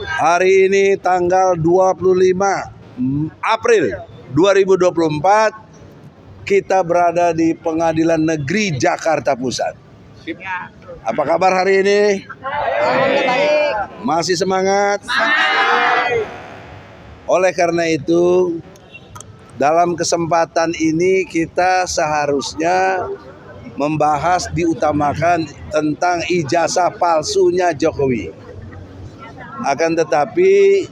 Hari ini tanggal 25 April 2024, kita berada di Pengadilan Negeri Jakarta Pusat. Apa kabar hari ini? Masih semangat? Oleh karena itu, dalam kesempatan ini kita seharusnya membahas, diutamakan tentang ijazah palsunya Jokowi. Akan tetapi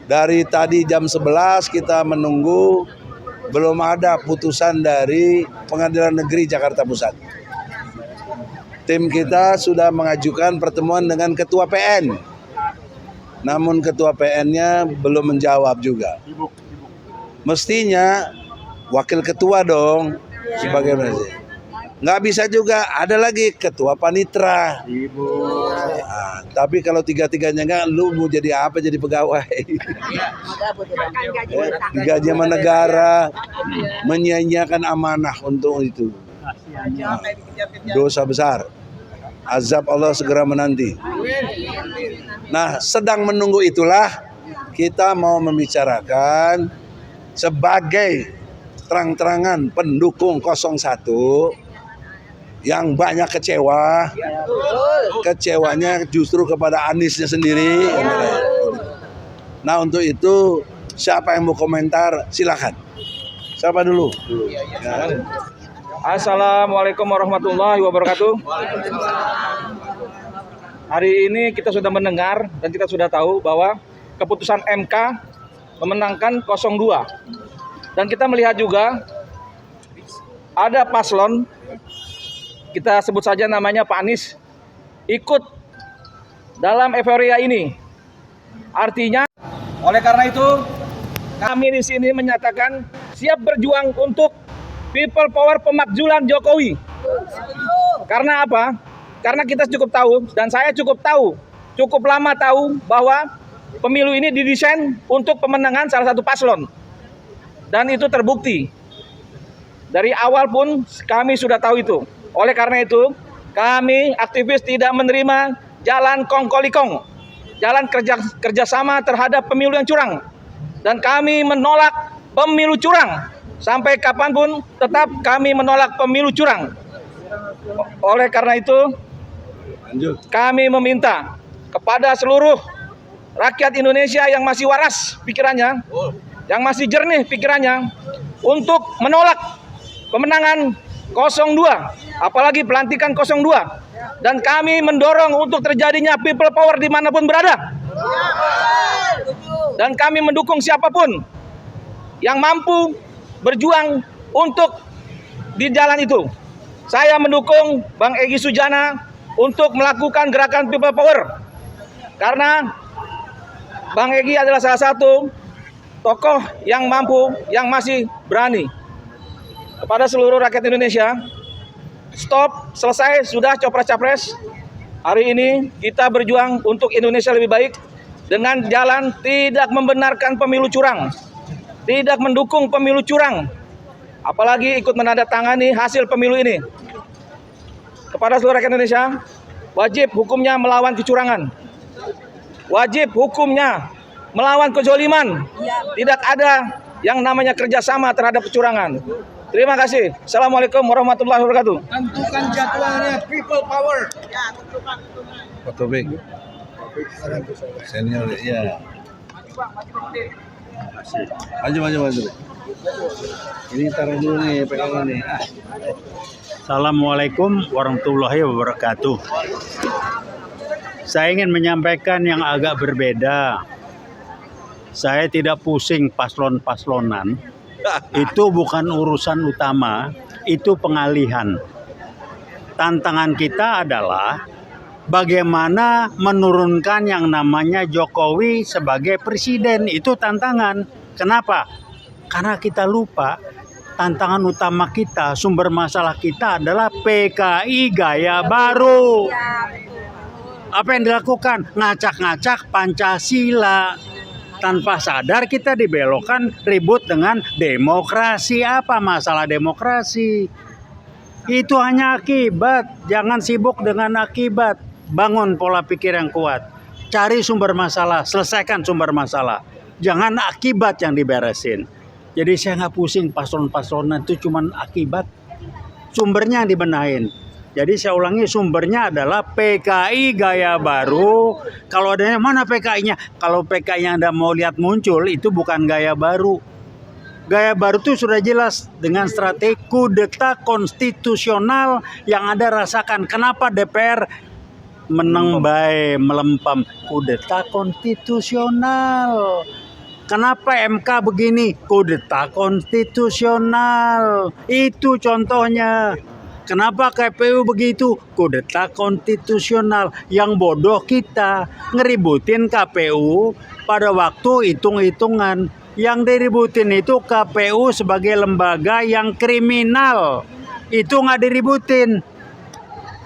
dari tadi jam 11 kita menunggu, belum ada putusan dari Pengadilan Negeri Jakarta Pusat. Tim kita sudah mengajukan pertemuan dengan Ketua PN. Namun Ketua PN-nya belum menjawab juga. Mestinya Wakil Ketua dong sebagai presiden. Nggak bisa juga, ada lagi Ketua Panitra. Nah, tapi kalau tiga-tiganya nggak, lu mau jadi apa? Jadi pegawai. Digaji sama negara, menyia-nyiakan amanah untuk itu. Nah, dosa besar. Azab Allah segera menanti. Nah, sedang menunggu itulah kita mau membicarakan sebagai terang-terangan pendukung 01 yang banyak kecewa. Kecewanya justru kepada Aniesnya sendiri. Nah, untuk itu siapa yang mau komentar silakan. Siapa dulu? Ya. Assalamualaikum warahmatullahi wabarakatuh. Hari ini kita sudah mendengar dan kita sudah tahu bahwa keputusan MK memenangkan 02. Dan kita melihat juga ada paslon, kita sebut saja namanya Pak Anies, ikut dalam euforia ini. Artinya, oleh karena itu kami di sini menyatakan siap berjuang untuk people power pemakzulan Jokowi. Karena apa? Karena kita cukup tahu, dan saya cukup lama tahu bahwa pemilu ini didesain untuk pemenangan salah satu paslon. Dan itu terbukti. Dari awal pun kami sudah tahu itu. Oleh karena itu, kami aktivis tidak menerima jalan kongkolikong, jalan kerjasama terhadap pemilu yang curang. Dan kami menolak pemilu curang. Sampai kapanpun tetap kami menolak pemilu curang. Oleh karena itu, kami meminta kepada seluruh rakyat Indonesia yang masih waras pikirannya, yang masih jernih pikirannya, untuk menolak kemenangan 02, apalagi pelantikan 02. Dan kami mendorong untuk terjadinya people power dimanapun berada. Dan kami mendukung siapapun yang mampu berjuang untuk di jalan itu. Saya mendukung Bang Egy Sujana untuk melakukan gerakan people power. Karena Bang Egy adalah salah satu tokoh yang mampu, yang masih berani. Kepada seluruh rakyat Indonesia, stop, selesai, sudah capres-capres. Hari ini kita berjuang untuk Indonesia lebih baik dengan jalan tidak membenarkan pemilu curang, tidak mendukung pemilu curang, apalagi ikut menandatangani hasil pemilu ini. Kepada seluruh rakyat Indonesia, wajib hukumnya melawan kecurangan, wajib hukumnya melawan kezoliman. Tidak ada yang namanya kerjasama terhadap kecurangan. Terima kasih. Assalamualaikum warahmatullahi wabarakatuh. Tentukan jadwalnya people power. Pak Taufik, senior ya. Maju. Ini taruh dulu nih, pegangan nih. Assalamualaikum warahmatullahi wabarakatuh. Saya ingin menyampaikan yang agak berbeda. Saya tidak pusing paslon-paslonan. Itu bukan urusan utama, itu pengalihan. Tantangan kita adalah bagaimana menurunkan yang namanya Jokowi sebagai presiden. Itu tantangan. Kenapa? Karena kita lupa tantangan utama kita, sumber masalah kita adalah PKI gaya baru. Apa yang dilakukan? Ngacak-ngacak Pancasila. Tanpa sadar kita dibelokkan ribut dengan demokrasi. Apa masalah demokrasi? Itu hanya akibat. Jangan sibuk dengan akibat. Bangun pola pikir yang kuat. Cari sumber masalah, selesaikan sumber masalah. Jangan akibat yang diberesin. Jadi saya nggak pusing paslon-paslonan itu cuman akibat. Sumbernya yang dibenahin. Jadi saya ulangi, sumbernya adalah PKI gaya baru. Kalau adanya mana PKI-nya? Kalau PKI yang Anda mau lihat muncul itu bukan gaya baru. Gaya baru itu sudah jelas dengan strategi kudeta konstitusional yang Anda rasakan. Kenapa DPR menang bae melempam kudeta konstitusional? Kenapa MK begini? Kudeta konstitusional. Itu contohnya. Kenapa KPU begitu? Kudeta konstitusional. Yang bodoh kita ngeributin KPU pada waktu hitung-hitungan. Yang diributin itu KPU sebagai lembaga yang kriminal. Itu nggak diributin.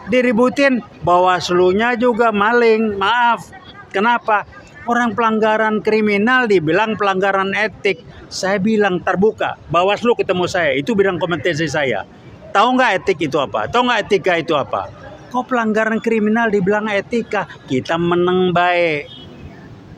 Diributin Bawaslu-nya juga maling. Maaf. Kenapa? Orang pelanggaran kriminal dibilang pelanggaran etik. Saya bilang terbuka. Bawaslu ketemu saya. Itu bidang kompetensi saya. Tahu nggak etik itu apa? Tahu nggak etika itu apa? Kok pelanggaran kriminal dibilang etika? Kita menang baik.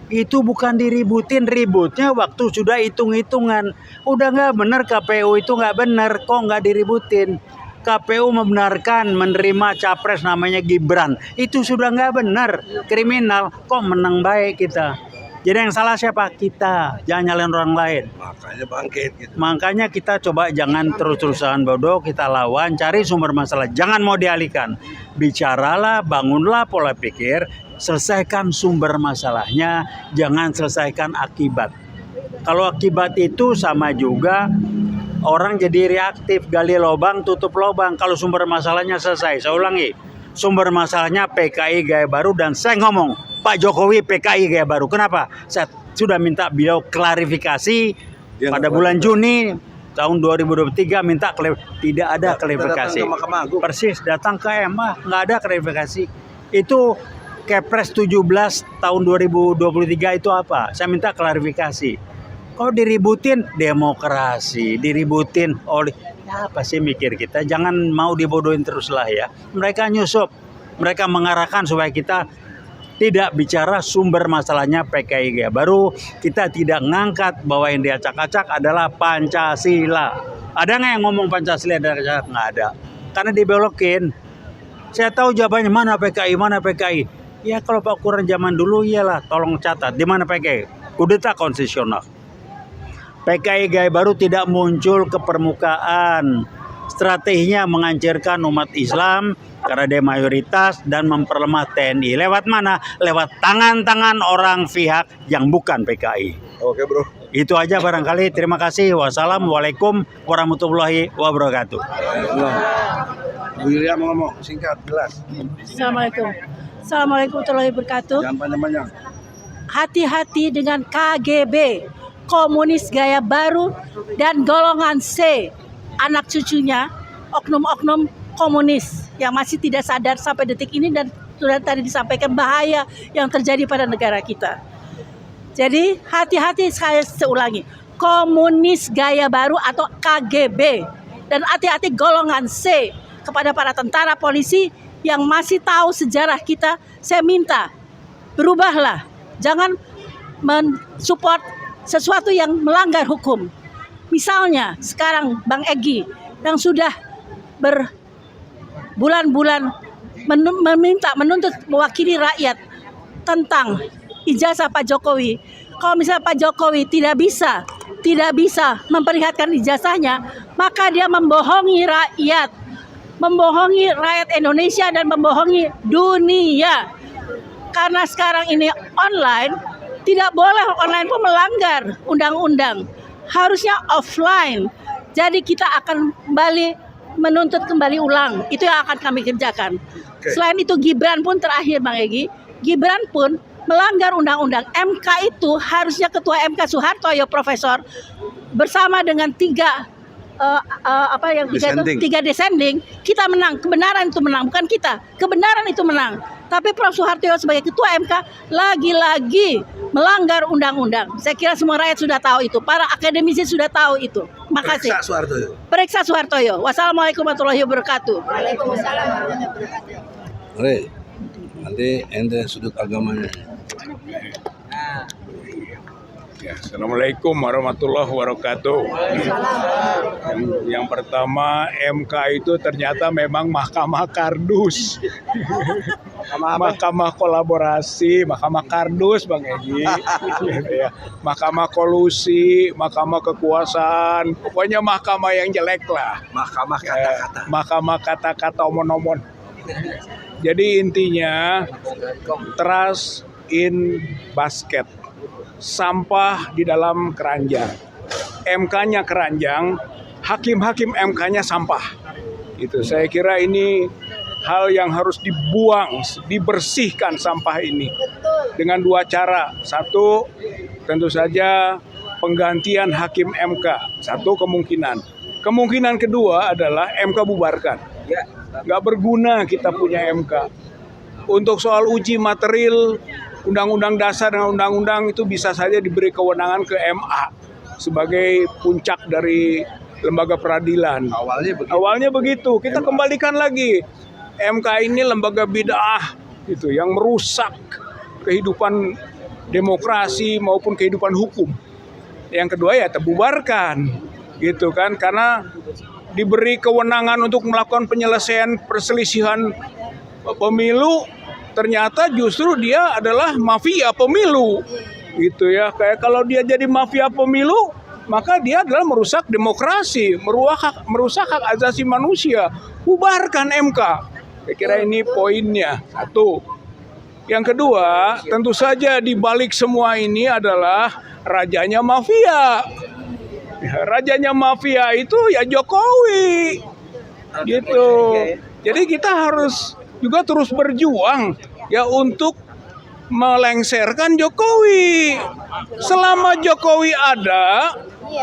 Itu bukan diributin, ributnya waktu sudah hitung-hitungan. Udah nggak benar KPU itu nggak benar, kok nggak diributin. KPU membenarkan menerima capres namanya Gibran. Itu sudah nggak benar, kriminal, kok menang baik kita. Jadi yang salah siapa? Kita, jangan nyalain orang lain. Makanya bangkit gitu. Makanya kita coba jangan terus-terusan bodoh, kita lawan, cari sumber masalah. Jangan mau dialihkan. Bicaralah, bangunlah pola pikir, selesaikan sumber masalahnya, jangan selesaikan akibat. Kalau akibat itu sama juga orang jadi reaktif, gali lubang, tutup lubang. Kalau sumber masalahnya selesai, saya ulangi. Sumber masalahnya PKI gaya baru dan saya ngomong, Pak Jokowi PKI gaya baru. Kenapa? Saya sudah minta beliau klarifikasi pada bulan Juni tahun 2023 minta tidak ada klarifikasi. Persis datang ke MA nggak ada klarifikasi. Itu Kepres 17 tahun 2023 itu apa? Saya minta klarifikasi. Kalau diributin demokrasi, diributin oleh apa sih mikir kita? Jangan mau dibodohin terus lah ya. Mereka nyusup, mereka mengarahkan supaya kita tidak bicara sumber masalahnya PKI gaya baru. Kita tidak ngangkat bahwa yang diacak-acak adalah Pancasila. Ada nggak yang ngomong Pancasila ada acak? Nggak ada. Karena dibelokin. Saya tahu jawabannya mana PKI, mana PKI. Ya kalau Pak ukuran zaman dulu iyalah, tolong catat. Di mana PKI? Kudeta konstitusional. PKI gaya baru tidak muncul ke permukaan. Strateginya menghancurkan umat Islam karena dia mayoritas dan memperlemah TNI. Lewat mana? Lewat tangan-tangan orang pihak yang bukan PKI. Oke bro. Itu aja barangkali. Terima kasih. Wassalamualaikum warahmatullahi wabarakatuh. Bu Yulia mau ngomong singkat jelas. Assalamualaikum. Assalamualaikum warahmatullahi wabarakatuh. Jangan panjang-panjang. Hati-hati dengan KGB, komunis gaya baru, dan golongan C, anak cucunya, oknum-oknum komunis yang masih tidak sadar sampai detik ini dan sudah tadi disampaikan bahaya yang terjadi pada negara kita. Jadi hati-hati, saya seulangi, komunis gaya baru atau KGB, dan hati-hati golongan C kepada para tentara polisi yang masih tahu sejarah kita. Saya minta berubahlah, jangan mensupport sesuatu yang melanggar hukum. Misalnya sekarang Bang Egy yang sudah berbulan-bulan menuntut mewakili rakyat tentang ijazah Pak Jokowi. Kalau misalnya Pak Jokowi tidak bisa memperlihatkan ijazahnya, maka dia membohongi rakyat Indonesia dan membohongi dunia. Karena sekarang ini online, tidak boleh online pun melanggar undang-undang. Harusnya offline. Jadi kita akan menuntut kembali ulang. Itu yang akan kami kerjakan. Selain itu Gibran pun terakhir Bang Egy, Gibran pun melanggar undang-undang. MK itu harusnya Ketua MK Soehartoyo Profesor bersama dengan tiga descending, kita menang. Kebenaran itu menang, bukan kita. Kebenaran itu menang. Tapi Prof Soehartoyo sebagai Ketua MK lagi-lagi melanggar undang-undang. Saya kira semua rakyat sudah tahu itu. Para akademisi sudah tahu itu. Makasih. Periksa Soehartoyo. Wassalamualaikum warahmatullahi wabarakatuh. Waalaikumsalam warahmatullahi wabarakatuh. Nanti ente sudut agamanya. Ya, Assalamualaikum warahmatullahi wabarakatuh. Yang pertama, MK itu ternyata memang mahkamah kardus. Mahkamah kolaborasi, mahkamah kardus Bang Egi. Gitu ya. Mahkamah kolusi, mahkamah kekuasaan, pokoknya mahkamah yang jelek lah. Mahkamah Mahkamah kata-kata omon-omon. Jadi intinya trust in basket. Sampah di dalam keranjang. MK-nya keranjang, hakim-hakim MK-nya sampah. Itu saya kira ini hal yang harus dibuang, dibersihkan sampah ini dengan dua cara. Satu, tentu saja penggantian hakim MK. Satu kemungkinan. Kemungkinan kedua adalah MK bubarkan. Nggak berguna kita punya MK. Untuk soal uji material, Undang-Undang Dasar dengan Undang-Undang itu bisa saja diberi kewenangan ke MA sebagai puncak dari lembaga peradilan. Awalnya begitu. Kita kembalikan lagi. MK ini lembaga bid'ah gitu yang merusak kehidupan demokrasi maupun kehidupan hukum. Yang kedua ya terbubarkan gitu kan, karena diberi kewenangan untuk melakukan penyelesaian perselisihan pemilu, ternyata justru dia adalah mafia pemilu gitu ya. Kayak kalau dia jadi mafia pemilu, maka dia adalah merusak demokrasi, merusak hak asasi manusia. Bubarkan MK. Saya kira ini poinnya. Satu. Yang kedua, tentu saja di balik semua ini adalah rajanya mafia. Ya, rajanya mafia itu ya Jokowi. Gitu. Jadi kita harus juga terus berjuang ya untuk melengsarkan Jokowi. Selama Jokowi ada,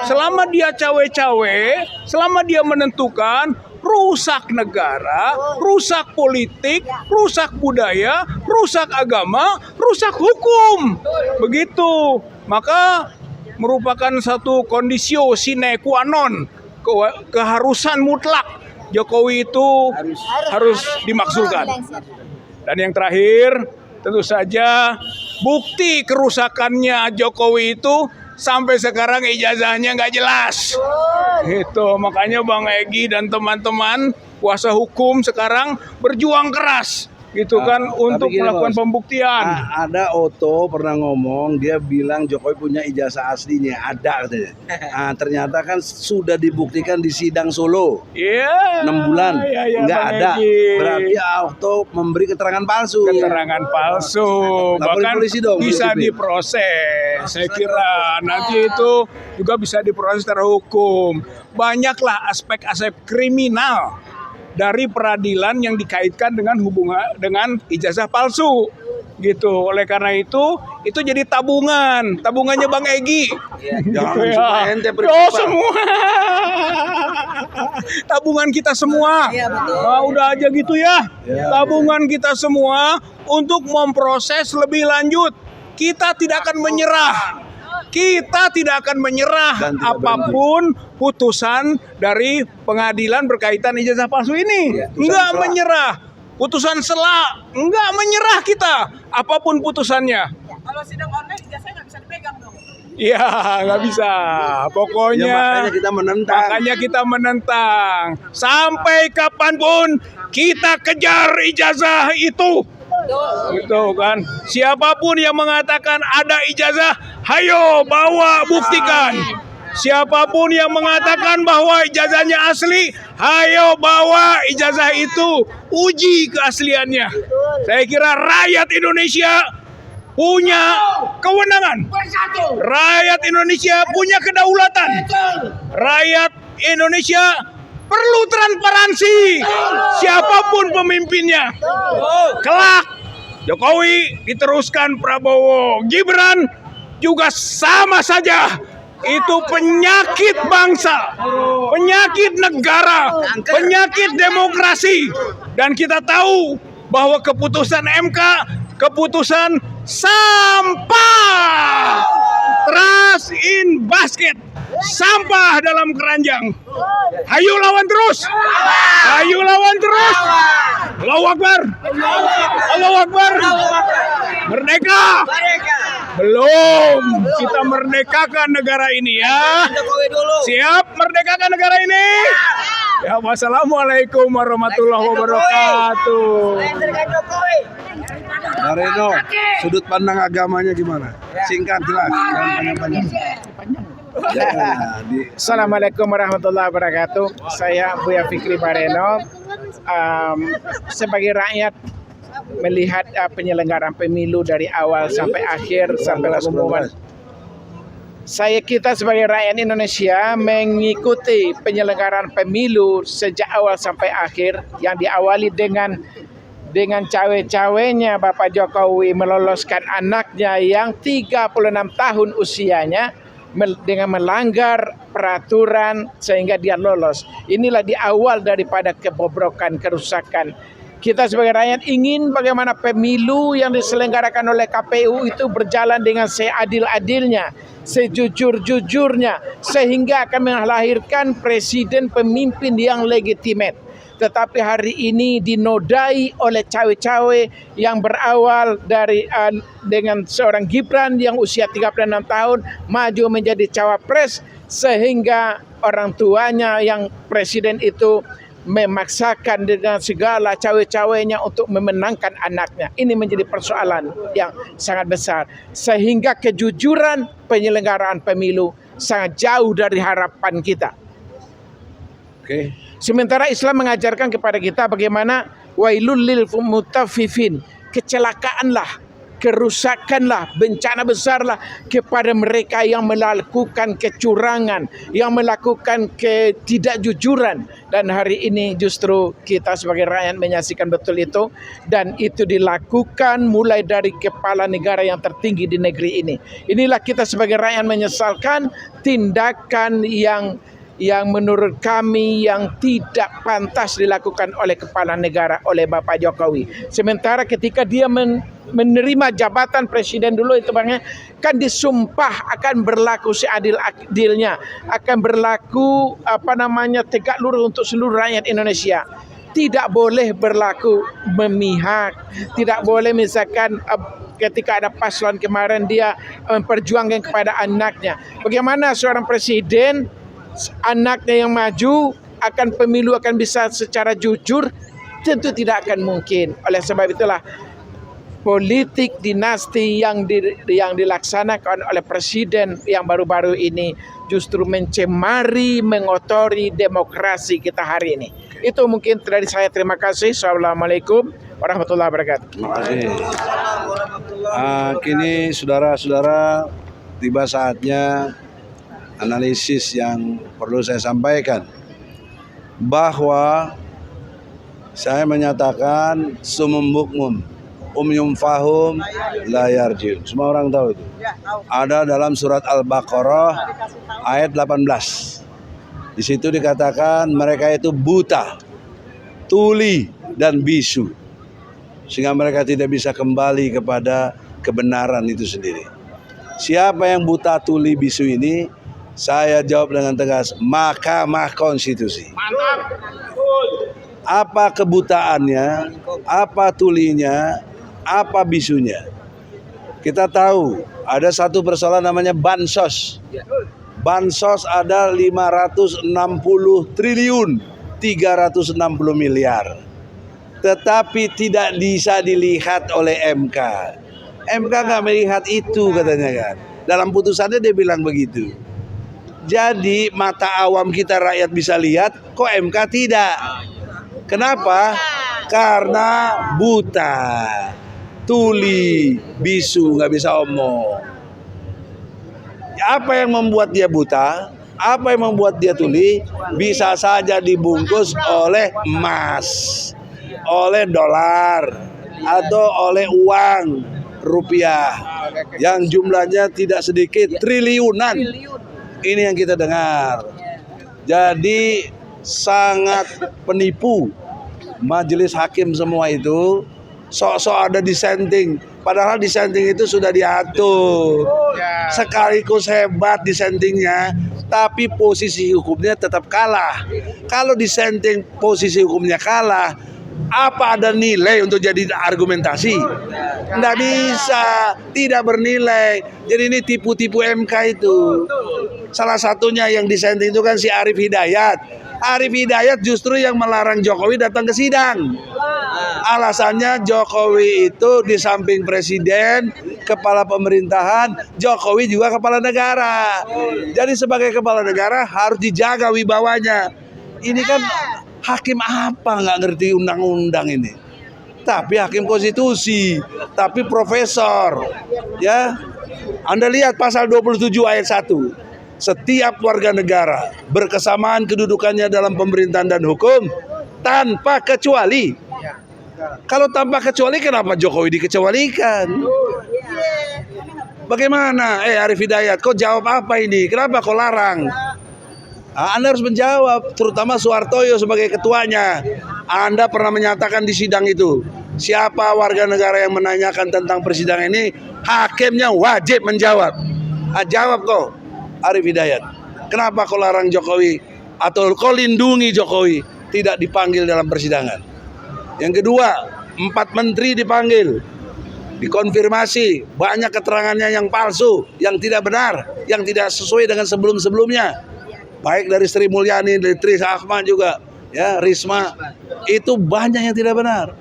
selama dia cawe-cawe, selama dia menentukan, rusak negara, rusak politik, rusak budaya, rusak agama, rusak hukum. Begitu. Maka merupakan satu kondisio sine qua non, keharusan mutlak Jokowi itu harus dimaksulkan. Dan yang terakhir, tentu saja bukti kerusakannya Jokowi itu sampai sekarang ijazahnya nggak jelas. Itu makanya Bang Egy dan teman-teman kuasa hukum sekarang berjuang keras gitu kan untuk gini, melakukan Bos. pembuktian. Ada Otto pernah ngomong, dia bilang Jokowi punya ijazah aslinya, ada katanya. Ternyata kan sudah dibuktikan di sidang Solo. Iya. 6 bulan Iya, nggak Bang ada. Egy. Berarti Otto memberi keterangan palsu. Keterangan palsu, Laporin bahkan polisi dong, bisa polisi. diproses. Saya kira nanti itu juga bisa diproses secara hukum. Banyaklah aspek-aspek kriminal dari peradilan yang dikaitkan dengan hubungan dengan ijazah palsu gitu. Oleh karena itu jadi tabungannya Bang Egy. Jangan Gitu suka ya. ente Oh, berdebat. semua tabungan kita semua. Nah, udah aja gitu ya. Tabungan kita semua untuk memproses lebih lanjut. Kita tidak akan menyerah. Kita tidak akan menyerah Dan tidak apapun putusan dari pengadilan berkaitan ijazah palsu ini. Enggak menyerah. Putusan sela, enggak menyerah kita. Apapun putusannya. Kalau sidang online ijazahnya nggak bisa dipegang dong. Iya, nggak bisa. Pokoknya Ya, makanya kita menentang. Makanya kita menentang. Sampai kapanpun kita kejar ijazah itu. Gitu kan. Siapapun yang mengatakan ada ijazah, hayo bawa buktikan. Siapapun yang mengatakan bahwa ijazahnya asli, hayo bawa ijazah itu, uji keasliannya. Saya kira rakyat Indonesia punya kewenangan. Rakyat Indonesia punya kedaulatan. Rakyat Indonesia perlu transparansi. Siapapun pemimpinnya. Kelak Jokowi diteruskan Prabowo, Gibran juga sama saja. Itu penyakit bangsa, penyakit negara, penyakit demokrasi. Dan kita tahu bahwa keputusan MK, keputusan sampah. Trust in basket. Sampah dalam keranjang. Hayu lawan terus. Hayu lawan terus. Allahu Akbar. Allahu Akbar. Merdeka. Belum. Kita merdekakan negara ini ya. Siap merdekakan negara ini? Ya, wassalamualaikum warahmatullahi wabarakatuh. Pak Reno, sudut pandang agamanya gimana? Singkat, jelas, jangan panjang-panjang. Assalamualaikum warahmatullahi wabarakatuh. Saya Buya Fikri Bareno. Sebagai rakyat melihat penyelenggaraan pemilu dari awal sampai akhir sampai pengumuman. Kita sebagai rakyat Indonesia mengikuti penyelenggaraan pemilu sejak awal sampai akhir yang diawali dengan cawe-cawenya Bapak Jokowi meloloskan anaknya yang 36 tahun usianya dengan melanggar peraturan sehingga dia lolos. Inilah di awal daripada kebobrokan, kerusakan. Kita sebagai rakyat ingin bagaimana pemilu yang diselenggarakan oleh KPU itu berjalan dengan seadil-adilnya, sejujur-jujurnya, sehingga akan melahirkan presiden pemimpin yang legitimate. Tetapi hari ini dinodai oleh cawe-cawe yang berawal dari dengan seorang Gibran yang usia 36 tahun maju menjadi cawapres, sehingga orang tuanya yang presiden itu memaksakan dengan segala cawe-cawenya untuk memenangkan anaknya. Ini menjadi persoalan yang sangat besar, sehingga kejujuran penyelenggaraan pemilu sangat jauh dari harapan kita. Oke. Sementara Islam mengajarkan kepada kita bagaimana wailul lil mutaffifin, kecelakaanlah, kerusakanlah, bencana besarlah kepada mereka yang melakukan kecurangan, yang melakukan ketidakjujuran. Dan hari ini justru kita sebagai rakyat menyaksikan betul itu, dan itu dilakukan mulai dari kepala negara yang tertinggi di negeri ini. Inilah kita sebagai rakyat menyesalkan tindakan yang menurut kami yang tidak pantas dilakukan oleh kepala negara, oleh Bapak Jokowi. Sementara ketika dia menerima jabatan presiden dulu itu Bang, kan disumpah akan berlaku seadil-adilnya, akan berlaku tegak lurus untuk seluruh rakyat Indonesia. Tidak boleh berlaku memihak, tidak boleh misalkan ketika ada paslon kemarin dia memperjuangkan kepada anaknya. Bagaimana seorang presiden anaknya yang maju akan pemilu akan bisa secara jujur? Tentu tidak akan mungkin. Oleh sebab itulah politik dinasti yang dilaksanakan oleh presiden yang baru-baru ini justru mencemari, mengotori demokrasi kita hari ini. Itu mungkin dari saya. Terima kasih. Assalamualaikum warahmatullahi wabarakatuh. Terima kasih. Kini saudara-saudara, tiba saatnya analisis yang perlu saya sampaikan, bahwa saya menyatakan sumum bukmun umyum fahum la yarjiun. Semua orang tahu itu. Ada dalam surat Al-Baqarah ayat 18. Di situ dikatakan mereka itu buta, tuli dan bisu, sehingga mereka tidak bisa kembali kepada kebenaran itu sendiri. Siapa yang buta, tuli, bisu ini? Saya jawab dengan tegas, Mahkamah Konstitusi. Apa kebutaannya, apa tulinya, apa bisunya? Kita tahu ada satu persoalan namanya bansos. Bansos ada 560 triliun 360 miliar. Tetapi tidak bisa dilihat oleh MK. MK nggak melihat itu katanya kan. Dalam putusannya dia bilang begitu. Jadi mata awam kita rakyat bisa lihat, kok MK tidak? Kenapa? Karena buta, tuli, bisu, nggak bisa omong. Apa yang membuat dia buta? Apa yang membuat dia tuli? Bisa saja dibungkus oleh emas, oleh dolar, atau oleh uang rupiah yang jumlahnya tidak sedikit, triliunan. Ini yang kita dengar. Jadi sangat penipu majelis hakim semua itu. Sok-sok ada dissenting, padahal dissenting itu sudah diatur. Sekaligus hebat dissentingnya, tapi posisi hukumnya tetap kalah. Kalau dissenting posisi hukumnya kalah, Apa ada nilai untuk jadi argumentasi? Nggak bisa, tidak bernilai. Jadi ini tipu-tipu MK itu. Salah satunya yang dissenting itu kan si Arif Hidayat. Arif Hidayat justru yang melarang Jokowi datang ke sidang. Alasannya Jokowi itu di samping presiden, kepala pemerintahan, Jokowi juga kepala negara. Jadi sebagai kepala negara harus dijaga wibawanya. Ini kan hakim apa nggak ngerti undang-undang ini? Tapi hakim konstitusi, tapi profesor. Ya, Anda lihat pasal 27 ayat 1. Setiap warga negara berkesamaan kedudukannya dalam pemerintahan dan hukum tanpa kecuali. Kalau tanpa kecuali kenapa Jokowi dikecualikan? Bagaimana? Arif Hidayat, kau jawab apa ini? Kenapa kau larang? Anda harus menjawab, terutama Soehartoyo sebagai ketuanya. Anda pernah menyatakan di sidang itu, siapa warga negara yang menanyakan tentang persidangan ini, hakimnya wajib menjawab. Jawab kau, Arif Hidayat. Kenapa kau larang Jokowi atau kau lindungi Jokowi tidak dipanggil dalam persidangan? Yang kedua, 4 menteri dipanggil, dikonfirmasi, banyak keterangannya yang palsu, yang tidak benar, yang tidak sesuai dengan sebelum-sebelumnya. Baik dari Sri Mulyani, dari Tri Ahmad juga, ya Risma, itu banyak yang tidak benar.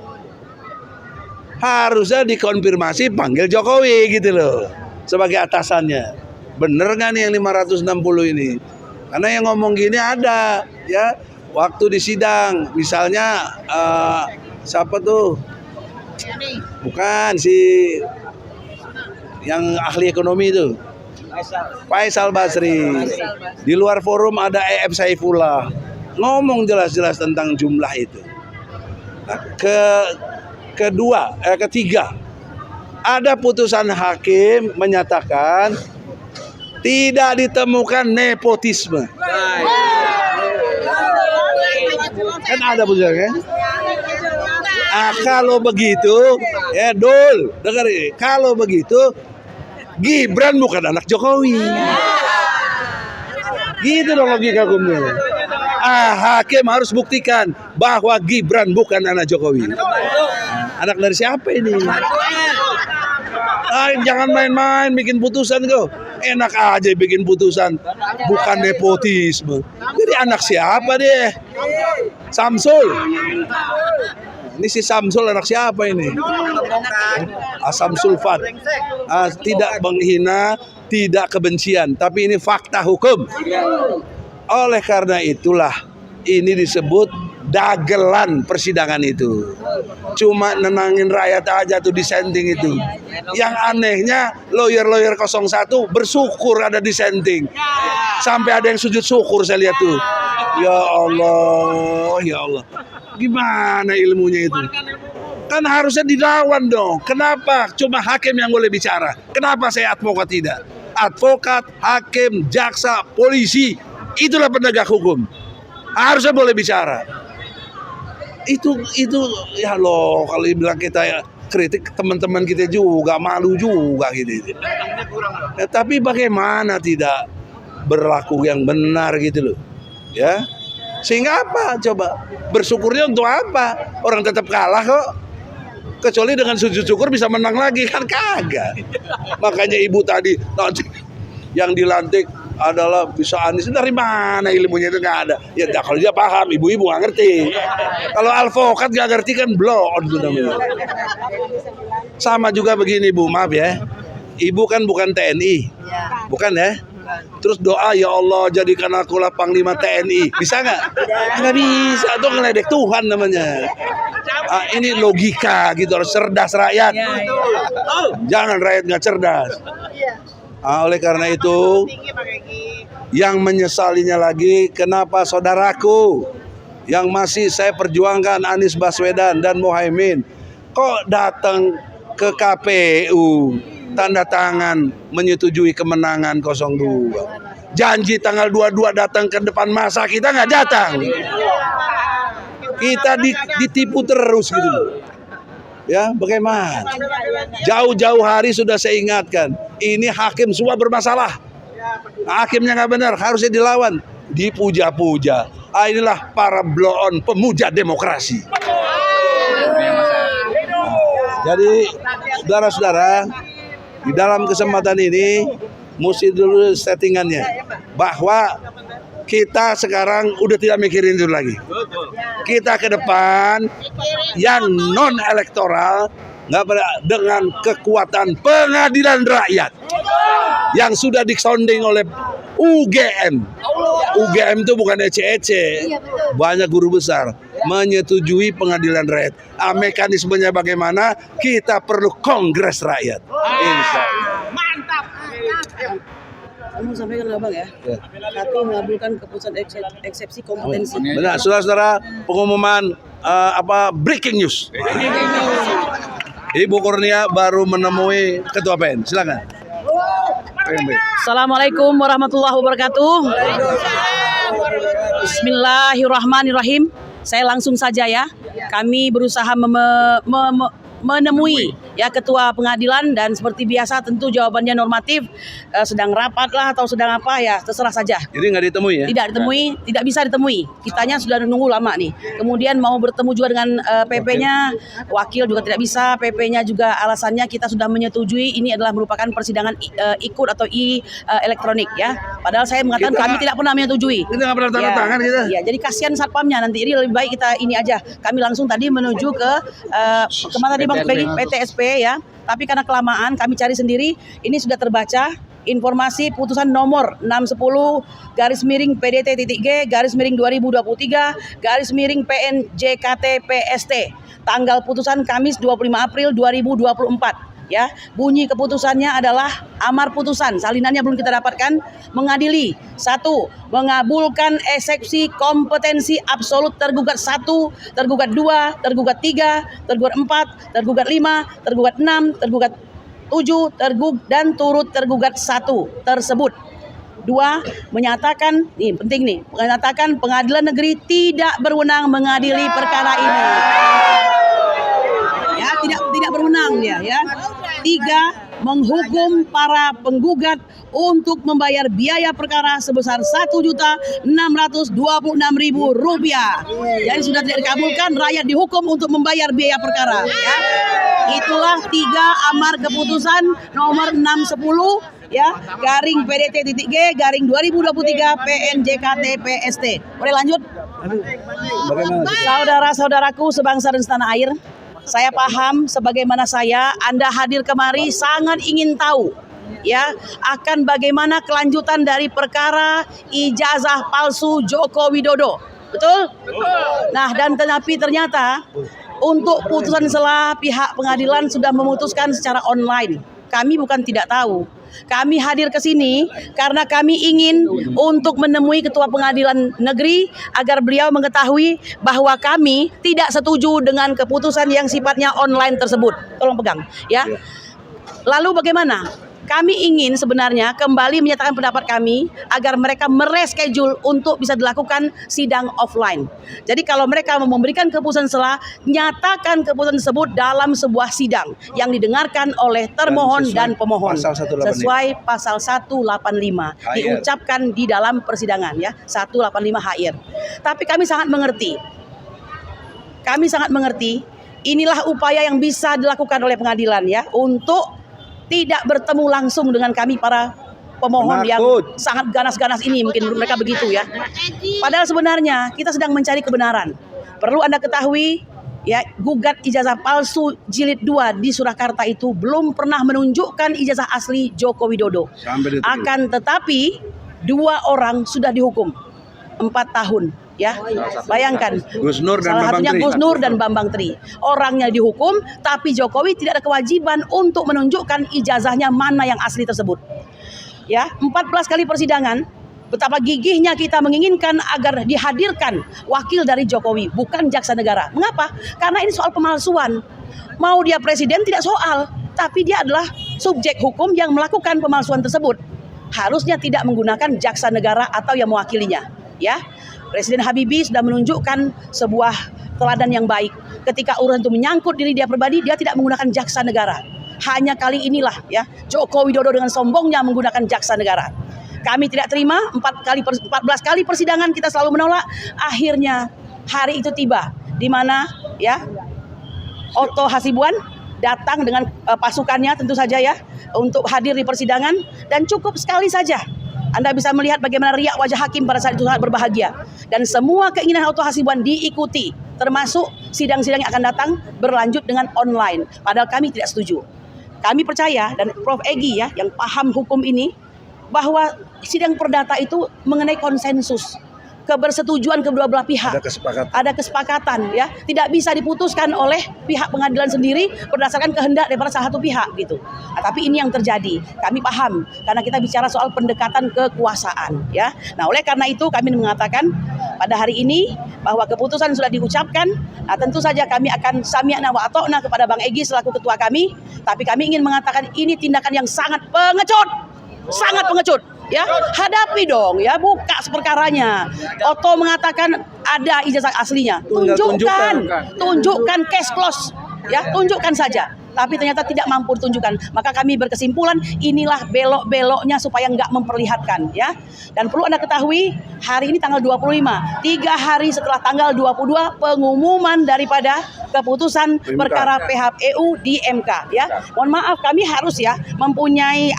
Harusnya dikonfirmasi, panggil Jokowi gitu loh, sebagai atasannya. Bener nggak nih yang 560 ini? Karena yang ngomong gini ada, ya waktu di sidang, misalnya siapa tuh? Bukan si yang ahli ekonomi itu. Faisal Basri. Di luar forum ada EF Saifullah. Ngomong jelas-jelas tentang jumlah itu. Nah, ketiga, ada putusan hakim menyatakan tidak ditemukan nepotisme. Kan ada putusannya. Kalau begitu, ya Dul, dengar ini. Kalau begitu, Gibran bukan anak Jokowi. Gitu dong logika hukumnya. Hakim harus buktikan bahwa Gibran bukan anak Jokowi. Anak dari siapa ini? Jangan main-main bikin putusan kau. Enak aja bikin putusan. Bukan nepotisme. Jadi anak siapa dia? Samsul. Ini si Samsul anak siapa ini? Samsul Fat. Tidak menghina, tidak kebencian, tapi ini fakta hukum. Oleh karena itulah ini disebut dagelan persidangan itu. Cuma nenangin rakyat aja tuh dissenting itu. Yang anehnya lawyer-lawyer 01 bersyukur ada dissenting. Sampai ada yang sujud syukur saya lihat tuh. Ya Allah, ya Allah. Gimana ilmunya itu? Kan harusnya dilawan dong. Kenapa cuma hakim yang boleh bicara? Kenapa saya advokat tidak? Advokat, hakim, jaksa, polisi, itulah penegak hukum. Harusnya boleh bicara. Itu ya loh, kalau dibilang kita ya, kritik teman-teman kita juga malu juga gitu. Ya, tapi bagaimana tidak berlaku yang benar gitu loh. Ya. Sehingga apa? Coba bersyukurnya untuk apa? Orang tetap kalah kok. Kecuali dengan sujud syukur bisa menang lagi, kan kagak. Makanya ibu tadi nanti yang dilantik adalah bisa Anies, dari mana ilmunya itu nggak ada. Ya kalau dia paham, ibu-ibu nggak ngerti. Kalau advokat nggak ngerti kan blon gitu namanya. Sama juga begini Bu, maaf ya. Ibu kan bukan TNI, bukan ya? Terus doa, ya Allah jadikan aku lah Panglima TNI. Bisa nggak? Nggak bisa, itu ngeledek Tuhan namanya. Ini logika gitu, harus cerdas rakyat. Jangan rakyat nggak cerdas. Oleh karena itu, yang menyesalinya lagi, kenapa saudaraku yang masih saya perjuangkan Anies Baswedan dan Muhaimin kok datang ke KPU tanda tangan menyetujui kemenangan 02. Janji tanggal 22 datang ke depan masa, kita nggak datang. Kita ditipu terus gitu. Ya, bagaimana? Jauh-jauh hari sudah saya ingatkan, ini hakim semua bermasalah. Hakimnya nggak benar, harusnya dilawan, dipuja-puja. Inilah para bloon pemuja demokrasi. Jadi saudara-saudara, di dalam kesempatan ini mesti dulu settingannya bahwa kita sekarang udah tidak mikirin itu lagi. Kita ke depan yang non elektoral dengan kekuatan pengadilan rakyat yang sudah disonding oleh UGM. UGM itu bukan ece-ece. Banyak guru besar menyetujui pengadilan rakyat. Mekanismenya bagaimana? Kita perlu kongres rakyat. Insya Allah. Kamu sampaikan abang ya. Satu, mengabulkan keputusan eksepsi kompetensi. Benar, saudara-saudara, pengumuman breaking news. Ibu Kurnia baru menemui Ketua PN. Silakan. Assalamualaikum warahmatullahi wabarakatuh. Bismillahirrahmanirrahim. Saya langsung saja ya. Kami berusaha menemui ya ketua pengadilan, dan seperti biasa tentu jawabannya normatif, sedang rapat lah atau sedang apa ya terserah saja. Jadi nggak ditemui ya? Tidak ditemui, tidak bisa ditemui. Kitanya sudah menunggu lama nih. Kemudian mau bertemu juga dengan PP-nya, wakil juga tidak bisa. PP-nya juga alasannya kita sudah menyetujui ini adalah merupakan persidangan ikut atau elektronik ya. Padahal saya mengatakan kami tidak pernah menyetujui. Kita nggak pernah tanda tangan kita. Ya, jadi kasihan satpamnya nanti. Ini lebih baik kita ini aja. Kami langsung tadi menuju ke kemana tadi Bang? PTSP ya. Tapi karena kelamaan kami cari sendiri. Ini sudah terbaca informasi putusan nomor 610-G/2023/PN-JKT-PST. Tanggal putusan Kamis 25 April 2024. Ya, bunyi keputusannya adalah amar putusan, salinannya belum kita dapatkan, mengadili 1. Mengabulkan eksepsi kompetensi absolut tergugat 1, tergugat 2, tergugat 3, tergugat 4, tergugat 5, tergugat 6, tergugat 7, dan turut tergugat 1 tersebut. 2. Menyatakan, ini penting nih, menyatakan pengadilan negeri tidak berwenang mengadili perkara ini. Ya, tidak berwenang dia ya. 3. Menghukum para penggugat untuk membayar biaya perkara sebesar Rp1.626.000. Jadi sudah tidak dikabulkan, rakyat dihukum untuk membayar biaya perkara ya. Itulah 3 amar keputusan nomor 610 ya /G/2023/PN-JKT-PST. Boleh lanjut? Saudara-saudaraku sebangsa dan setanah air, saya paham sebagaimana Anda hadir kemari sangat ingin tahu ya akan bagaimana kelanjutan dari perkara ijazah palsu Joko Widodo. Betul? Nah, dan ternyata untuk putusan selah pihak pengadilan sudah memutuskan secara online. Kami bukan tidak tahu. Kami hadir ke sini karena kami ingin untuk menemui Ketua Pengadilan Negeri agar beliau mengetahui bahwa kami tidak setuju dengan keputusan yang sifatnya online tersebut. Tolong pegang, ya. Lalu bagaimana? Kami ingin sebenarnya kembali menyatakan pendapat kami agar mereka mereschedule untuk bisa dilakukan sidang offline. Jadi kalau mereka memberikan keputusan selah, nyatakan keputusan tersebut dalam sebuah sidang yang didengarkan oleh termohon dan pemohon. Sesuai pasal 185 diucapkan di dalam persidangan ya, 185 HR. Tapi kami sangat mengerti. Inilah upaya yang bisa dilakukan oleh pengadilan ya untuk tidak bertemu langsung dengan kami para pemohon yang sangat ganas-ganas ini, mungkin mereka begitu ya. Padahal sebenarnya kita sedang mencari kebenaran. Perlu Anda ketahui ya, gugat ijazah palsu jilid 2 di Surakarta itu belum pernah menunjukkan ijazah asli Joko Widodo. Akan tetapi 2 orang sudah dihukum 4 tahun. Ya, bayangkan salah satunya Gus Nur dan Bambang Tri. Orangnya dihukum, tapi Jokowi tidak ada kewajiban untuk menunjukkan ijazahnya mana yang asli tersebut. Ya, 14 kali persidangan, betapa gigihnya kita menginginkan agar dihadirkan wakil dari Jokowi, bukan jaksa negara. Mengapa? Karena ini soal pemalsuan. Mau dia presiden tidak soal, tapi dia adalah subjek hukum yang melakukan pemalsuan tersebut. Harusnya tidak menggunakan jaksa negara atau yang mewakilinya. Ya. Presiden Habibie sudah menunjukkan sebuah teladan yang baik. Ketika urusan itu menyangkut diri dia pribadi, dia tidak menggunakan jaksa negara. Hanya kali inilah ya Joko Widodo dengan sombongnya menggunakan jaksa negara. Kami tidak terima, 14 kali persidangan kita selalu menolak. Akhirnya hari itu tiba di mana ya Otto Hasibuan datang dengan pasukannya tentu saja ya untuk hadir di persidangan, dan cukup sekali saja Anda bisa melihat bagaimana riak wajah hakim pada saat itu sangat berbahagia, dan semua keinginan Oto Hasibuan diikuti, termasuk sidang-sidang yang akan datang berlanjut dengan online. Padahal kami tidak setuju. Kami percaya, dan Prof. Egy ya yang paham hukum ini, bahwa sidang perdata itu mengenai konsensus, kebersetujuan kedua belah pihak. Ada kesepakatan ya, tidak bisa diputuskan oleh pihak pengadilan sendiri berdasarkan kehendak daripada salah satu pihak gitu. Nah, tapi ini yang terjadi. Kami paham karena kita bicara soal pendekatan kekuasaan ya. Nah, oleh karena itu kami mengatakan pada hari ini bahwa keputusan sudah diucapkan. Nah, tentu saja kami akan sami'na wa ata'na kepada Bang Egy selaku ketua kami, tapi kami ingin mengatakan ini tindakan yang sangat pengecut. Sangat pengecut. Ya, hadapi dong ya, buka perkaranya. Oto mengatakan ada ijazah aslinya, tunjukkan cash close ya, tunjukkan saja. Tapi ternyata tidak mampu ditunjukkan. Maka kami berkesimpulan inilah belok-beloknya supaya nggak memperlihatkan ya. Dan perlu Anda ketahui, hari ini tanggal 25, 3 hari setelah tanggal 22 pengumuman daripada keputusan perkara PHPU di MK ya. Mohon maaf, kami harus ya mempunyai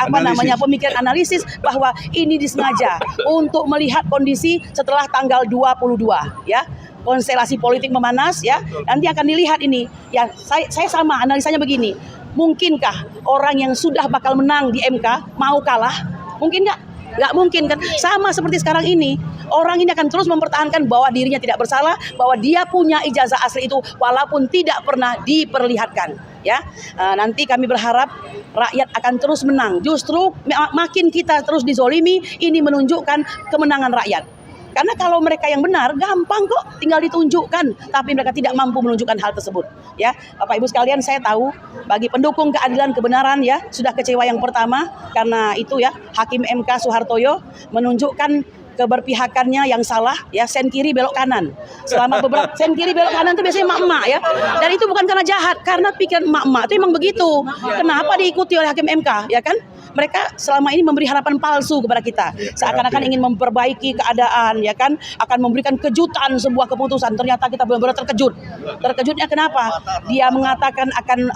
pemikiran analisis bahwa ini disengaja untuk melihat kondisi setelah tanggal 22 ya. Konstelasi politik memanas ya, nanti akan dilihat ini ya. Saya sama analisanya begini, mungkinkah orang yang sudah bakal menang di MK mau kalah? Mungkin nggak? Nggak mungkin kan. Sama seperti sekarang ini, orang ini akan terus mempertahankan bahwa dirinya tidak bersalah, bahwa dia punya ijazah asli itu walaupun tidak pernah diperlihatkan ya. Nanti kami berharap rakyat akan terus menang. Justru makin kita terus dizolimi, ini menunjukkan kemenangan rakyat. Karena kalau mereka yang benar, gampang kok, tinggal ditunjukkan. Tapi mereka tidak mampu menunjukkan hal tersebut. Ya, Bapak Ibu sekalian, saya tahu bagi pendukung keadilan kebenaran ya sudah kecewa yang pertama karena itu ya Hakim MK Soehartoyo menunjukkan keberpihakannya yang salah ya, sen kiri belok kanan. Selama beberapa sen kiri belok kanan itu biasanya emak-emak ya. Dan itu bukan karena jahat, karena pikiran emak-emak itu emang begitu. Kenapa diikuti oleh Hakim MK ya kan? Mereka selama ini memberi harapan palsu kepada kita, seakan-akan ingin memperbaiki keadaan ya kan, akan memberikan kejutan sebuah keputusan. Ternyata kita benar-benar terkejut. Terkejutnya kenapa? Dia mengatakan akan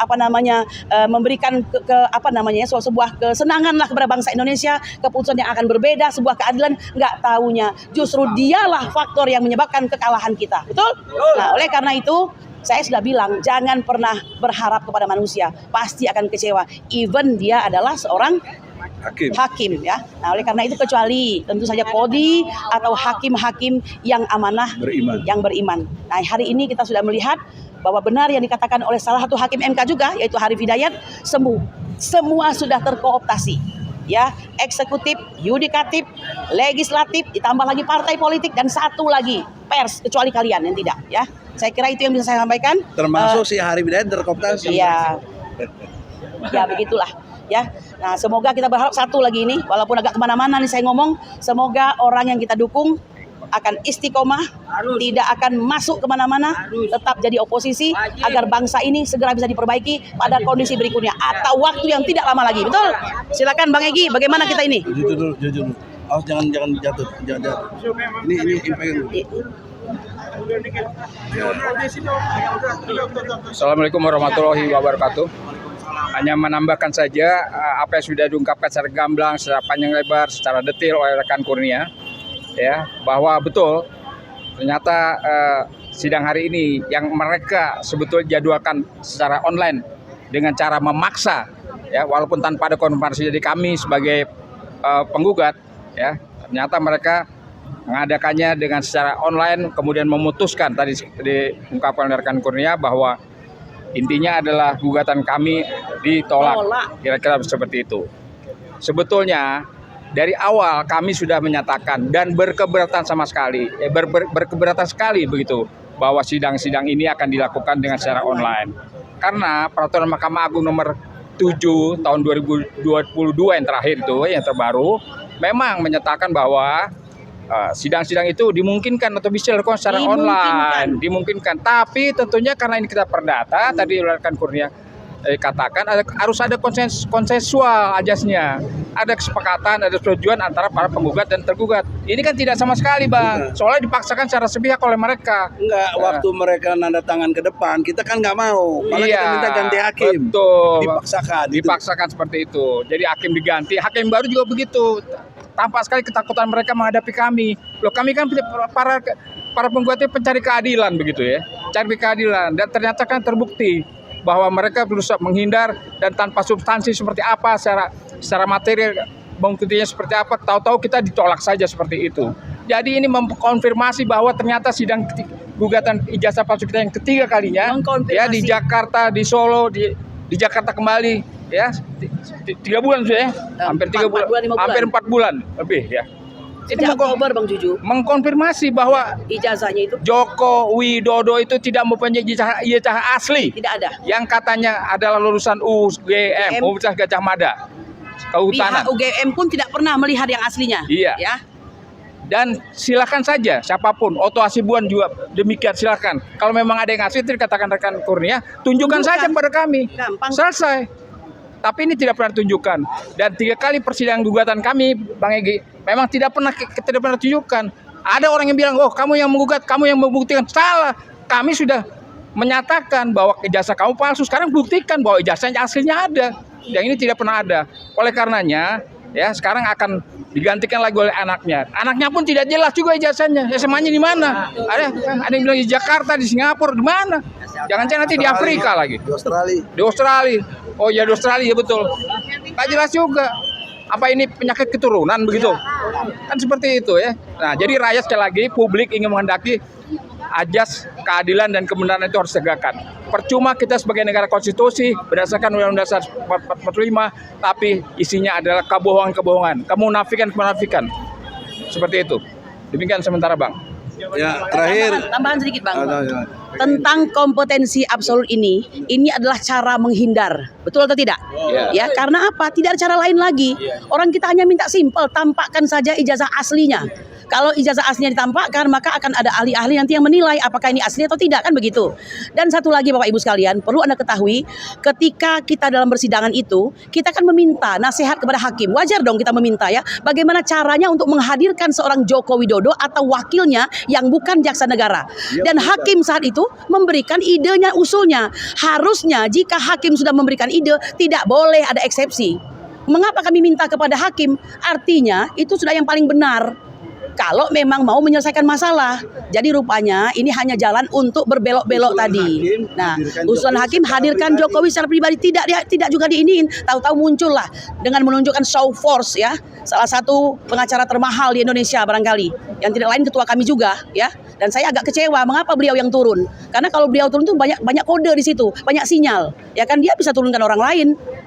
memberikan sebuah kesenangan lah kepada bangsa Indonesia, keputusan yang akan berbeda, sebuah keadilan. Nggak tahunya justru dialah faktor yang menyebabkan kekalahan kita. Betul? Nah, oleh karena itu saya sudah bilang, jangan pernah berharap kepada manusia, pasti akan kecewa. Even dia adalah seorang hakim ya. Nah, oleh karena itu kecuali tentu saja kodi atau hakim-hakim yang amanah, yang beriman. Nah, hari ini kita sudah melihat bahwa benar yang dikatakan oleh salah satu hakim MK juga, yaitu Harif Hidayat, semua sudah terkooptasi. Ya, eksekutif, yudikatif, legislatif, ditambah lagi partai politik, dan satu lagi pers, kecuali kalian yang tidak ya. Saya kira itu yang bisa saya sampaikan. Termasuk si Harif Hidayat terkooptasi. Iya. Ya begitulah ya. Nah, semoga kita berharap satu lagi ini, walaupun agak kemana-mana nih saya ngomong, semoga orang yang kita dukung akan istiqomah, tidak akan masuk kemana-mana, tetap jadi oposisi agar bangsa ini segera bisa diperbaiki pada kondisi berikutnya atau waktu yang tidak lama lagi. Betul? Silakan Bang Egy, bagaimana kita ini? Jujur dulu. Oh, jangan jatuh. Jangan. Ini impact. Assalamualaikum warahmatullahi wabarakatuh. Hanya menambahkan saja apa yang sudah diungkapkan secara gamblang, secara panjang lebar, secara detail oleh rekan Kurnia, ya, bahwa betul ternyata sidang hari ini yang mereka sebetulnya jadwalkan secara online dengan cara memaksa, ya, walaupun tanpa ada konfirmasi dari kami sebagai penggugat, ya, ternyata mereka mengadakannya dengan secara online, kemudian memutuskan tadi diungkapkan oleh rekan Kurnia bahwa intinya adalah gugatan kami ditolak, kira-kira seperti itu. Sebetulnya dari awal kami sudah menyatakan dan berkeberatan sama sekali, berkeberatan sekali begitu, bahwa sidang-sidang ini akan dilakukan dengan secara online. Karena peraturan Mahkamah Agung nomor 7 tahun 2022 yang terakhir itu, yang terbaru, memang menyatakan bahwa sidang-sidang itu dimungkinkan atau bisa dilakukan secara online, dimungkinkan. Tapi tentunya karena ini kita perdata, tadi rekan Kurnia katakan harus ada konsensual ajasnya, ada kesepakatan, ada persetujuan antara para penggugat dan tergugat. Ini kan tidak sama sekali, Bang. Soalnya dipaksakan secara sepihak oleh mereka. Enggak, waktu mereka nanda tangan ke depan, kita kan nggak mau. Malah kita minta ganti hakim. Betul. Dipaksakan Seperti itu. Jadi hakim diganti, hakim baru juga begitu. Tampak sekali ketakutan mereka menghadapi kami. Loh, kami kan para penggugatnya pencari keadilan begitu ya. Cari keadilan, dan ternyata kan terbukti bahwa mereka berusaha menghindar dan tanpa substansi seperti apa, secara material buktinya seperti apa, tahu-tahu kita ditolak saja seperti itu. Jadi ini mengkonfirmasi bahwa ternyata sidang gugatan ijazah palsu kita yang ketiga kalinya ya, di Jakarta, di Solo, di Jakarta kembali ya, 3 bulan sudah ya, hampir 3 bulan, hampir 4 bulan lebih ya. Ini Oktober, Bang Juju. Mengkonfirmasi bahwa Ijazahnya itu Joko Widodo itu tidak mempunyai ijazah asli. tidak ada. Yang katanya adalah lulusan UGM, Universitas Gajah Mada, Kehutanan. Pihak UGM pun tidak pernah melihat yang aslinya. Iya. Ya. Dan silakan saja siapapun, Otto Hasibuan juga demikian, silakan. Kalau memang ada yang asli, dikatakan rekan Kurnia, tunjukkan saja pada kami. Gampang. Selesai. Tapi ini tidak pernah tunjukkan. Dan 3 kali persidangan gugatan kami, Bang Egy, memang tidak pernah tunjukkan. Ada orang yang bilang, oh kamu yang menggugat, kamu yang membuktikan. Salah. Kami sudah menyatakan bahwa ijazah kamu palsu. Sekarang buktikan bahwa ijazahnya aslinya ada. Yang ini tidak pernah ada. Oleh karenanya, ya sekarang akan digantikan lagi oleh anaknya. Anaknya pun tidak jelas juga ijazahnya. SMA-nya di mana? Ada yang bilang di Jakarta, di Singapura, di mana? Jangan-jangan nanti di Afrika lagi. Di Australia. Oh ya, di Australia, betul. Nggak jelas juga. Apa ini penyakit keturunan begitu? Kan seperti itu ya. Nah, jadi rakyat sekali lagi, publik ingin menghendaki ajas keadilan dan kebenaran itu harus tegakkan. Percuma kita sebagai negara konstitusi berdasarkan Undang-Undang Dasar 45, tapi isinya adalah kebohongan-kebohongan, kemunafikan. Seperti itu. Demikian sementara, Bang. Ya, terakhir Tambahan sedikit, Bang. Tentang kompetensi absolut ini adalah cara menghindar. Betul atau tidak? Ya, karena apa? Tidak ada cara lain lagi. Orang kita hanya minta simpel, tampakkan saja ijazah aslinya. Kalau ijazah aslinya ditampakkan, maka akan ada ahli-ahli nanti yang menilai apakah ini asli atau tidak, kan begitu. Dan satu lagi Bapak Ibu sekalian, perlu Anda ketahui, ketika kita dalam persidangan itu, kita akan meminta nasihat kepada hakim. Wajar dong kita meminta ya, bagaimana caranya untuk menghadirkan seorang Joko Widodo atau wakilnya yang bukan jaksa negara. Dan hakim saat itu memberikan idenya, usulnya. Harusnya jika hakim sudah memberikan ide, tidak boleh ada eksepsi. Mengapa kami minta kepada hakim? Artinya itu sudah yang paling benar. Kalau memang mau menyelesaikan masalah. Jadi rupanya ini hanya jalan untuk berbelok-belok tadi. Nah, usulan hakim hadirkan Jokowi secara pribadi, tidak juga diiniin. Tahu-tahu muncullah dengan menunjukkan show force ya. Salah satu pengacara termahal di Indonesia barangkali. Yang tidak lain ketua kami juga ya. Dan saya agak kecewa mengapa beliau yang turun. Karena kalau beliau turun itu banyak kode di situ, banyak sinyal. Ya kan, dia bisa turunkan orang lain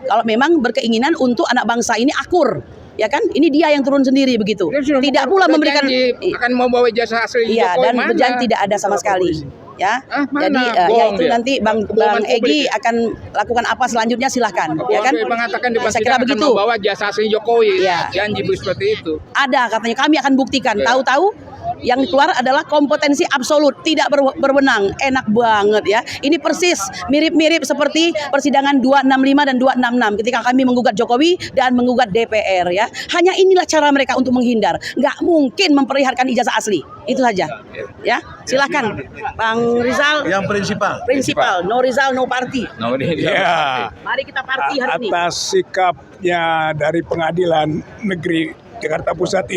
kalau memang berkeinginan untuk anak bangsa ini akur. Ya kan, ini dia yang turun sendiri begitu. Tidak pula memberikan akan membawa ijazah asli iya, Jokowi, dan berjanji tidak ada sama sekali. Ya, mana? jadi ya itu dia. nanti Bang Egy akan lakukan apa selanjutnya silahkan. Ya kan, mengatakan di saya kira persidangan begitu. akan membawa ijazah asli Jokowi. Iya. Janji seperti itu. Ada katanya, kami akan buktikan. Tahu-tahu yang keluar adalah kompetensi absolut, tidak berwenang. Enak banget ya. Ini persis mirip-mirip seperti persidangan 265 dan 266 ketika kami menggugat Jokowi dan menggugat DPR ya. Hanya inilah cara mereka untuk menghindar. Nggak mungkin memperlihatkan ijazah asli. Itu saja. Ya, silakan Bang Rizal. yang Prinsipal, no Rizal, no party. Ya, Mari kita party hari ini. atas sikapnya dari Pengadilan Negeri Jakarta Pusat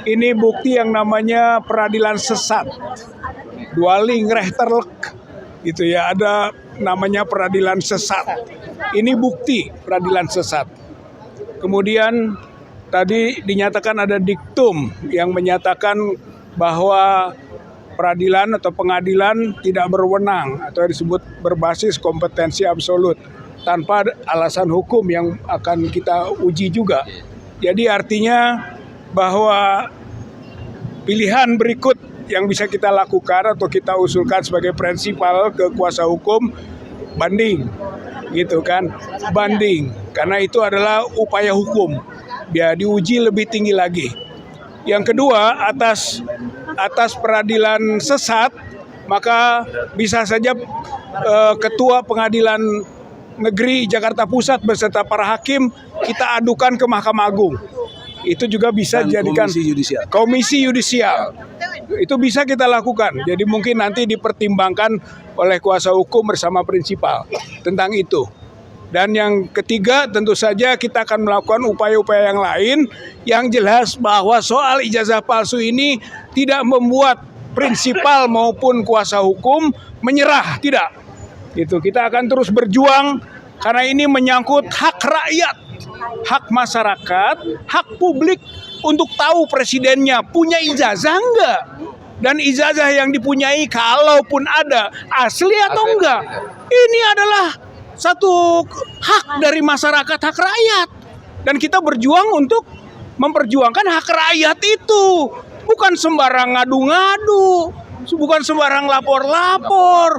ini bukti yang namanya peradilan sesat. Dwaling rechterlijk gitu ya, ada namanya peradilan sesat. Ini bukti peradilan sesat. Kemudian tadi dinyatakan ada diktum yang menyatakan bahwa peradilan atau pengadilan tidak berwenang atau disebut berbasis kompetensi absolut tanpa alasan hukum yang akan kita uji juga. Jadi artinya bahwa pilihan berikut yang bisa kita lakukan atau kita usulkan sebagai prinsipal ke kuasa hukum, banding, gitu kan, banding, karena itu adalah upaya hukum, biar diuji lebih tinggi lagi. Yang kedua, atas peradilan sesat, maka bisa saja ketua pengadilan Negeri Jakarta Pusat beserta para hakim kita adukan ke Mahkamah Agung. Itu juga bisa Dan dijadikan komisi yudisial. Itu bisa kita lakukan. Jadi mungkin nanti dipertimbangkan oleh kuasa hukum bersama prinsipal tentang itu. Dan yang ketiga tentu saja kita akan melakukan upaya-upaya yang lain yang jelas bahwa soal ijazah palsu ini tidak membuat prinsipal maupun kuasa hukum menyerah, tidak. Itu kita akan terus berjuang karena ini menyangkut hak rakyat, hak masyarakat, hak publik untuk tahu presidennya punya ijazah enggak. Dan ijazah yang dipunyai kalaupun ada asli atau enggak. Ini adalah satu hak dari masyarakat, hak rakyat. Dan kita berjuang untuk memperjuangkan hak rakyat itu. Bukan sembarang ngadu-ngadu, bukan sembarang lapor-lapor,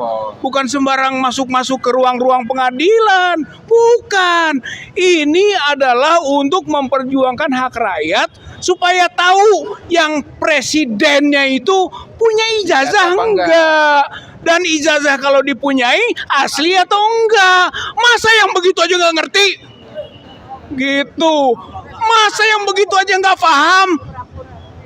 bukan sembarang masuk-masuk ke ruang-ruang pengadilan. Bukan. Ini adalah untuk memperjuangkan hak rakyat supaya tahu yang presidennya itu punya ijazah enggak. Dan ijazah kalau dipunyai asli atau enggak. Masa yang begitu aja nggak ngerti? Gitu. Masa yang begitu aja nggak paham?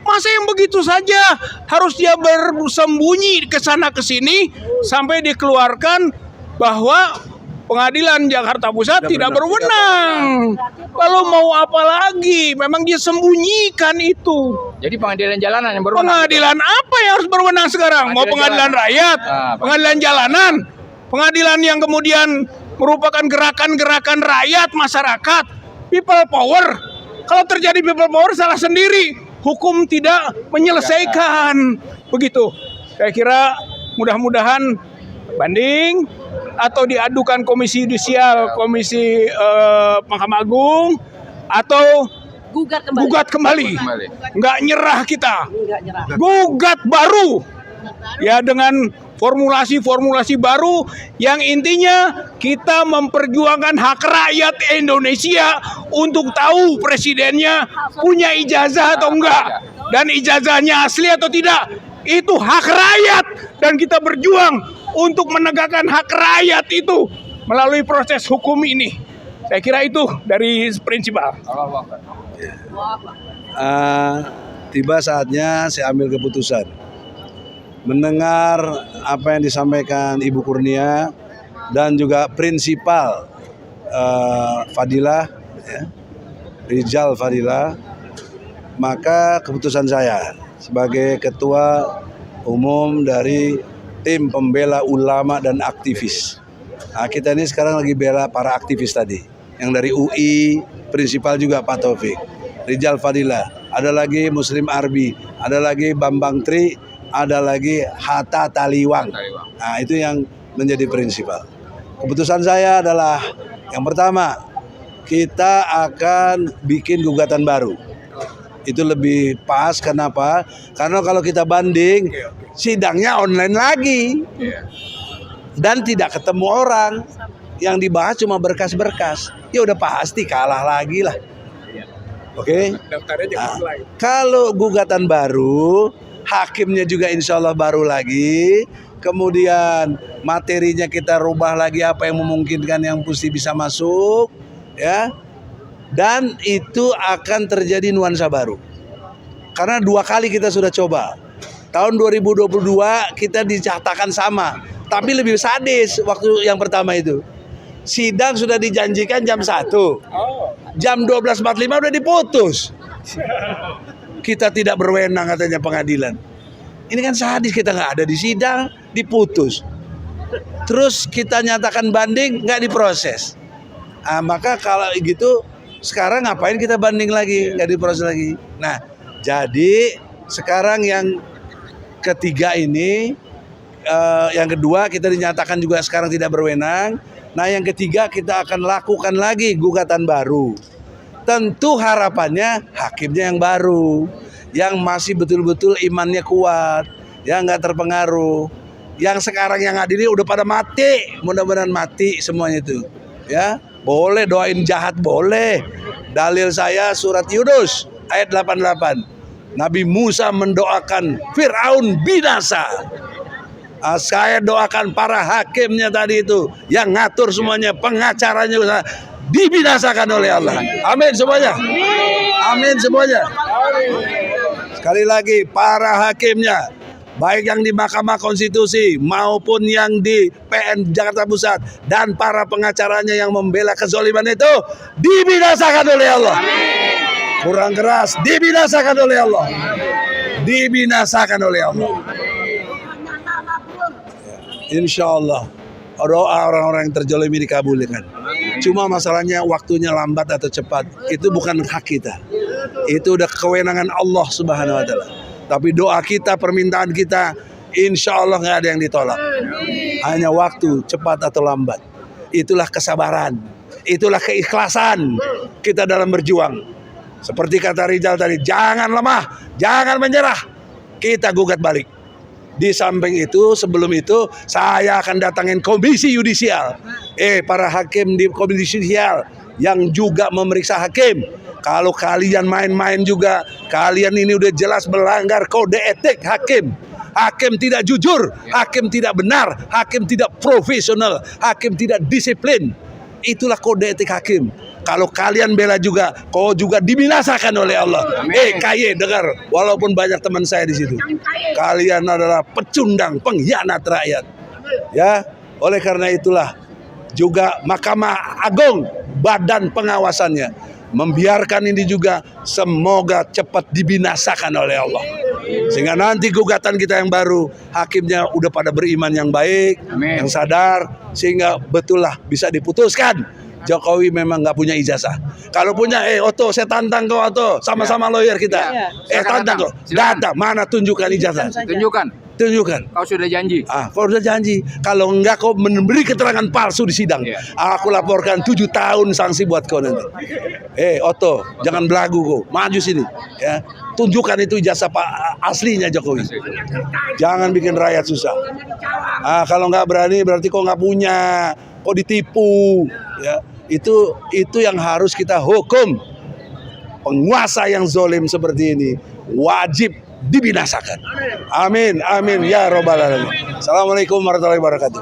Masa yang begitu saja harus dia bersembunyi ke sana ke sini sampai dikeluarkan bahwa Pengadilan Jakarta Pusat tidak berwenang. Lalu mau apa lagi? Memang dia sembunyikan itu. Jadi pengadilan jalanan yang berwenang. Pengadilan apa yang harus berwenang sekarang? Mau pengadilan rakyat? Pengadilan jalanan? Pengadilan yang kemudian merupakan gerakan-gerakan rakyat, masyarakat, people power. Kalau terjadi people power salah sendiri, hukum tidak menyelesaikan. Begitu. Saya kira mudah-mudahan banding atau diadukan komisi yudisial, komisi Mahkamah Agung, atau gugat kembali. Nggak nyerah kita. Gugat baru. Ya, dengan formulasi-formulasi baru yang intinya kita memperjuangkan hak rakyat Indonesia untuk tahu presidennya punya ijazah atau enggak, dan ijazahnya asli atau tidak. Itu hak rakyat dan kita berjuang untuk menegakkan hak rakyat itu melalui proses hukum ini. Saya kira itu dari prinsipal. Tiba saatnya saya ambil keputusan. Mendengar apa yang disampaikan Ibu Kurnia dan juga prinsipal Fadilah, ya, Rijal Fadilah, maka keputusan saya sebagai ketua umum dari tim pembela ulama dan aktivis. Nah, kita ini sekarang lagi bela para aktivis tadi, yang dari UI, prinsipal juga Pak Taufik, Rijal Fadilah, ada lagi Muslim Arbi, ada lagi Bambang Tri, ada lagi Hatta Taliwang. Nah, itu yang menjadi prinsipal. Keputusan saya adalah yang pertama, kita akan bikin gugatan baru. Itu lebih pas, kenapa? Karena kalau kita banding, sidangnya online lagi. Dan tidak ketemu orang. Yang dibahas cuma berkas-berkas. Ya udah pasti kalah lagi lah. Oke? Nah, kalau gugatan baru, hakimnya juga insya Allah baru lagi. Kemudian materinya kita rubah lagi apa yang memungkinkan yang mesti bisa masuk. Ya. Dan itu akan terjadi nuansa baru. Karena 2 kali kita sudah coba. Tahun 2022 kita dicatatkan sama. Tapi lebih sadis waktu yang pertama itu. Sidang sudah dijanjikan jam 1. Jam 12.45 udah diputus. Kita tidak berwenang katanya pengadilan. Ini kan sadis, kita nggak ada di sidang, diputus. Terus kita nyatakan banding, nggak diproses. Nah, maka kalau gitu, sekarang ngapain kita banding lagi, nggak diproses lagi. Nah, jadi sekarang yang ketiga ini, yang kedua kita dinyatakan juga sekarang tidak berwenang. Nah, yang ketiga kita akan lakukan lagi gugatan baru. Tentu harapannya hakimnya yang baru, yang masih betul-betul imannya kuat, yang nggak terpengaruh. Yang sekarang yang adili udah pada mati, mudah-mudahan mati semuanya itu. Ya, boleh doain jahat boleh. Dalil saya surat Yunus ayat 88. Nabi Musa mendoakan Fir'aun binasa. Saya doakan para hakimnya tadi itu yang ngatur semuanya, pengacaranya dibinasakan oleh Allah. Amin semuanya. Amin semuanya. Sekali lagi para hakimnya, baik yang di Mahkamah Konstitusi maupun yang di PN Jakarta Pusat dan para pengacaranya yang membela kezaliman itu dibinasakan oleh Allah. Kurang keras, dibinasakan oleh Allah. Dibinasakan oleh Allah. Insya Allah doa orang-orang yang terzalimi dikabulkan. Cuma masalahnya waktunya lambat atau cepat itu bukan hak kita. Itu udah kewenangan Allah Subhanahu Wa Taala. Tapi doa kita, permintaan kita, insya Allah nggak ada yang ditolak. Hanya waktu cepat atau lambat. Itulah kesabaran, itulah keikhlasan kita dalam berjuang. Seperti kata Rizal tadi, jangan lemah, jangan menyerah. Kita gugat balik. Di samping itu, sebelum itu, saya akan datangin komisi yudisial. Para hakim di komisi yudisial yang juga memeriksa hakim. Kalau kalian main-main juga, kalian ini udah jelas melanggar kode etik hakim. Hakim tidak jujur, hakim tidak benar, hakim tidak profesional, hakim tidak disiplin. Itulah kode etik hakim. Kalau kalian bela juga, kau juga dibinasakan oleh Allah. KY dengar, walaupun banyak teman saya di situ. Kalian adalah pecundang, pengkhianat rakyat. Ya, oleh karena itulah juga Mahkamah Agung, badan pengawasannya, membiarkan ini juga semoga cepat dibinasakan oleh Allah. Sehingga nanti gugatan kita yang baru, hakimnya udah pada beriman yang baik, yang sadar, sehingga betul lah bisa diputuskan. Jokowi memang nggak punya ijazah. Kalau punya, Otto, saya tantang kau Otto, sama-sama lawyer kita. Tantang kau, datang, mana tunjukkan ijazah? Tunjukkan. Kau sudah janji. Kau sudah janji. Kalau enggak kau memberi keterangan palsu di sidang, aku laporkan 7 tahun sanksi buat kau nanti. Otto, jangan belagu kau, maju sini. Ya, tunjukkan itu ijazah Pak aslinya Jokowi. Jangan bikin rakyat susah. Kalau nggak berani berarti kau nggak punya, kau ditipu. Ya, itu yang harus kita hukum. Penguasa yang zalim seperti ini wajib dibinasakan. Amin, amin ya robbal alamin. Assalamualaikum warahmatullahi wabarakatuh.